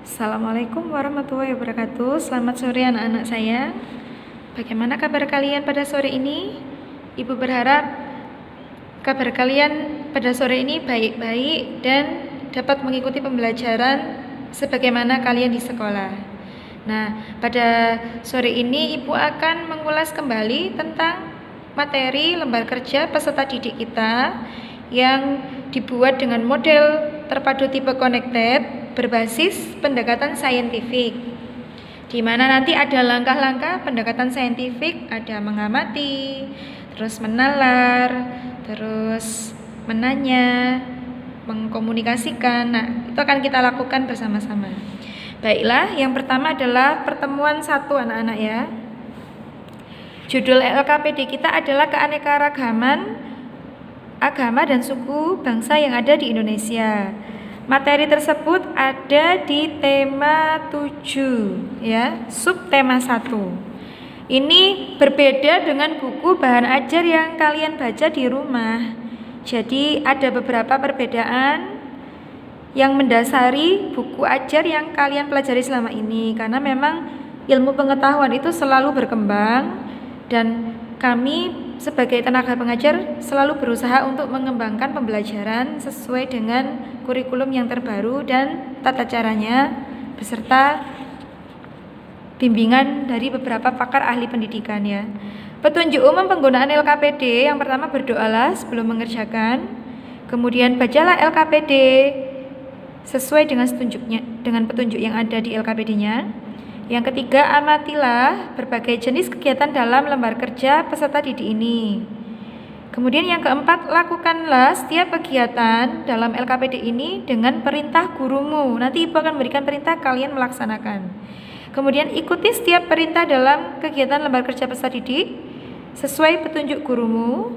Assalamualaikum warahmatullahi wabarakatuh. Selamat sore anak-anak saya. Bagaimana kabar kalian pada sore ini? Ibu berharap kabar kalian pada sore ini baik-baik dan dapat mengikuti pembelajaran sebagaimana kalian di sekolah. Nah, pada sore ini Ibu akan mengulas kembali tentang materi lembar kerja peserta didik kita yang dibuat dengan model terpadu tipe connected berbasis pendekatan saintifik, di mana nanti ada langkah-langkah pendekatan saintifik, ada mengamati, terus menalar, terus menanya, mengkomunikasikan. Nah, itu akan kita lakukan bersama-sama. Baiklah, yang pertama adalah pertemuan 1 anak-anak ya. Judul LKPD kita adalah keanekaragaman agama dan suku bangsa yang ada di Indonesia. Materi tersebut ada di tema 7 ya, subtema 1. Ini berbeda dengan buku bahan ajar yang kalian baca di rumah. Jadi ada beberapa perbedaan yang mendasari buku ajar yang kalian pelajari selama ini, karena memang ilmu pengetahuan itu selalu berkembang dan kami sebagai tenaga pengajar selalu berusaha untuk mengembangkan pembelajaran sesuai dengan kurikulum yang terbaru dan tata caranya beserta bimbingan dari beberapa pakar ahli pendidikan ya. Petunjuk umum penggunaan LKPD, yang pertama berdoalah sebelum mengerjakan, kemudian bacalah LKPD sesuai dengan petunjuk yang ada di LKPD-nya. Yang ketiga, amatilah berbagai jenis kegiatan dalam lembar kerja peserta didik ini. Kemudian yang keempat, lakukanlah setiap kegiatan dalam LKPD ini dengan perintah gurumu. Nanti Ibu akan memberikan perintah, kalian melaksanakan. Kemudian ikuti setiap perintah dalam kegiatan lembar kerja peserta didik sesuai petunjuk gurumu,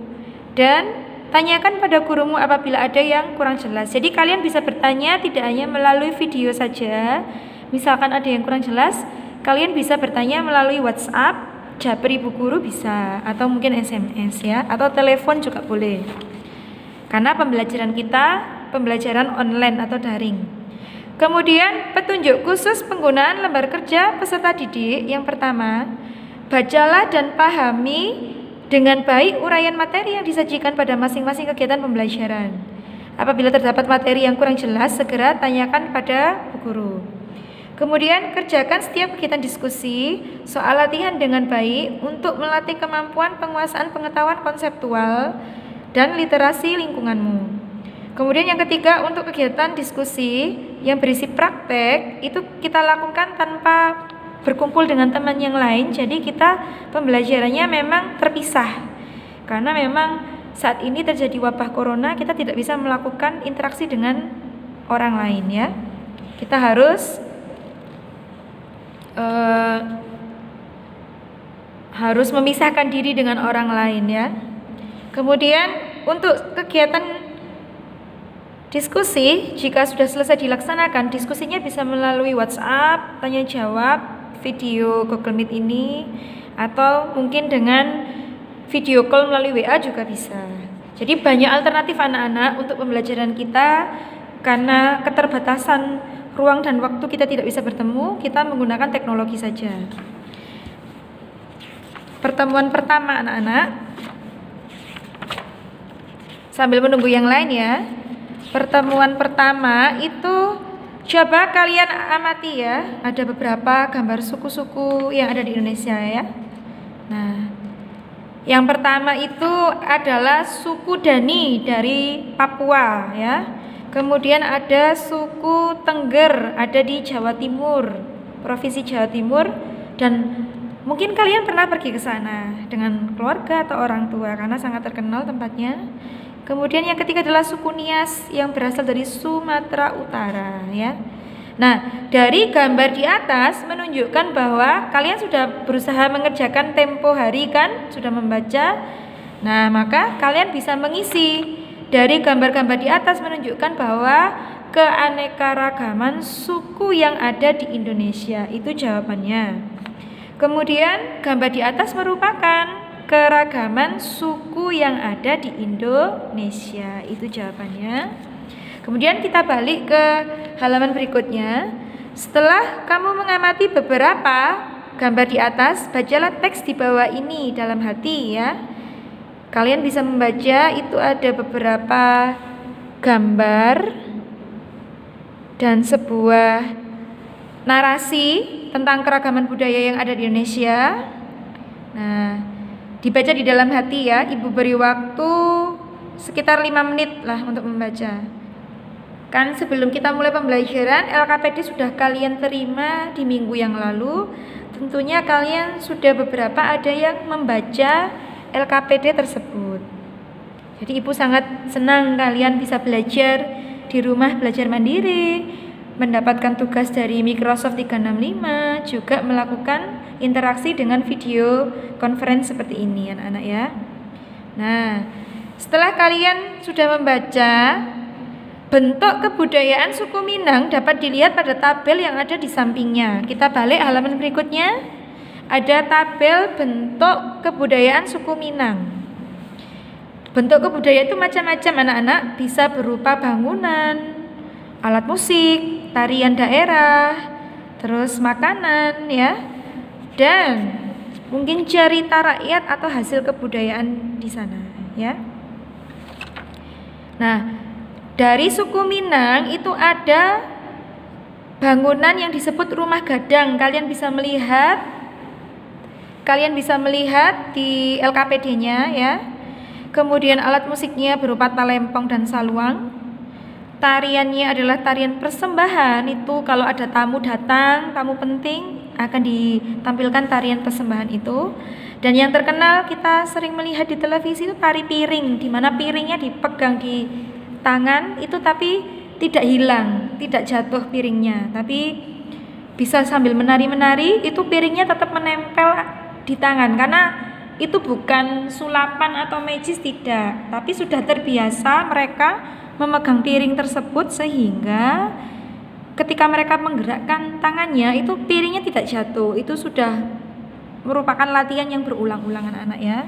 dan tanyakan pada gurumu apabila ada yang kurang jelas. Jadi kalian bisa bertanya tidak hanya melalui video saja. Misalkan ada yang kurang jelas, kalian bisa bertanya melalui WhatsApp, japri ibu guru bisa, atau mungkin SMS ya, atau telepon juga boleh. Karena pembelajaran kita pembelajaran online atau daring. Kemudian petunjuk khusus penggunaan lembar kerja peserta didik. Yang pertama, bacalah dan pahami dengan baik uraian materi yang disajikan pada masing-masing kegiatan pembelajaran. Apabila terdapat materi yang kurang jelas, segera tanyakan pada bu guru. Kemudian kerjakan setiap kegiatan diskusi soal latihan dengan baik untuk melatih kemampuan penguasaan pengetahuan konseptual dan literasi lingkunganmu. Kemudian yang ketiga, untuk kegiatan diskusi yang berisi praktek itu kita lakukan tanpa berkumpul dengan teman yang lain. Jadi kita pembelajarannya memang terpisah, karena memang saat ini terjadi wabah corona, kita tidak bisa melakukan interaksi dengan orang lain ya. Kita harus memisahkan diri dengan orang lain ya. Kemudian untuk kegiatan diskusi, jika sudah selesai dilaksanakan, diskusinya bisa melalui WhatsApp, tanya jawab, video Google Meet ini, atau mungkin dengan video call melalui WA juga bisa. Jadi banyak alternatif anak-anak untuk pembelajaran kita. Karena keterbatasan ruang dan waktu kita tidak bisa bertemu, kita menggunakan teknologi saja. Pertemuan pertama anak-anak, sambil menunggu yang lain ya. Pertemuan pertama itu coba kalian amati ya, ada beberapa gambar suku-suku yang ada di Indonesia ya. Nah, yang pertama itu adalah suku Dani dari Papua ya. Kemudian ada suku Tengger, ada di Jawa Timur, Provinsi Jawa Timur, dan mungkin kalian pernah pergi ke sana dengan keluarga atau orang tua karena sangat terkenal tempatnya. Kemudian yang ketiga adalah suku Nias yang berasal dari Sumatera Utara ya. Nah, dari gambar di atas menunjukkan bahwa kalian sudah berusaha mengerjakan tempo hari kan, sudah membaca. Nah, maka kalian bisa mengisi. Dari gambar-gambar di atas menunjukkan bahwa keanekaragaman suku yang ada di Indonesia, itu jawabannya. Kemudian gambar di atas merupakan keragaman suku yang ada di Indonesia, itu jawabannya. Kemudian kita balik ke halaman berikutnya. Setelah kamu mengamati beberapa gambar di atas, bacalah teks di bawah ini dalam hati ya. Kalian bisa membaca, itu ada beberapa gambar dan sebuah narasi tentang keragaman budaya yang ada di Indonesia. Nah, dibaca di dalam hati ya. Ibu beri waktu sekitar 5 menit lah untuk membaca. Kan sebelum kita mulai pembelajaran, LKPD sudah kalian terima di minggu yang lalu. Tentunya kalian sudah beberapa ada yang membaca LKPD tersebut. Jadi ibu sangat senang kalian bisa belajar di rumah, belajar mandiri, mendapatkan tugas dari Microsoft 365, juga melakukan interaksi dengan video conference seperti ini anak-anak ya. Nah, setelah kalian sudah membaca, bentuk kebudayaan suku Minang dapat dilihat pada tabel yang ada di sampingnya. Kita balik halaman berikutnya. Ada tabel bentuk kebudayaan suku Minang. Bentuk kebudayaan itu macam-macam anak-anak, bisa berupa bangunan, alat musik, tarian daerah, terus makanan ya, dan mungkin cerita rakyat atau hasil kebudayaan di sana ya. Nah, dari suku Minang itu ada bangunan yang disebut rumah gadang. Kalian bisa melihat di LKPD-nya ya. Kemudian alat musiknya berupa talempong dan saluang. Tariannya adalah tarian persembahan. Itu kalau ada tamu datang, tamu penting, akan ditampilkan tarian persembahan itu. Dan yang terkenal kita sering melihat di televisi itu tari piring, di mana piringnya dipegang di tangan itu tapi tidak hilang, tidak jatuh piringnya, tapi bisa sambil menari-menari itu piringnya tetap menempel di tangan, karena itu bukan sulapan atau magis, tidak, tapi sudah terbiasa mereka memegang piring tersebut sehingga ketika mereka menggerakkan tangannya itu piringnya tidak jatuh. Itu sudah merupakan latihan yang berulang-ulang anak-anak ya.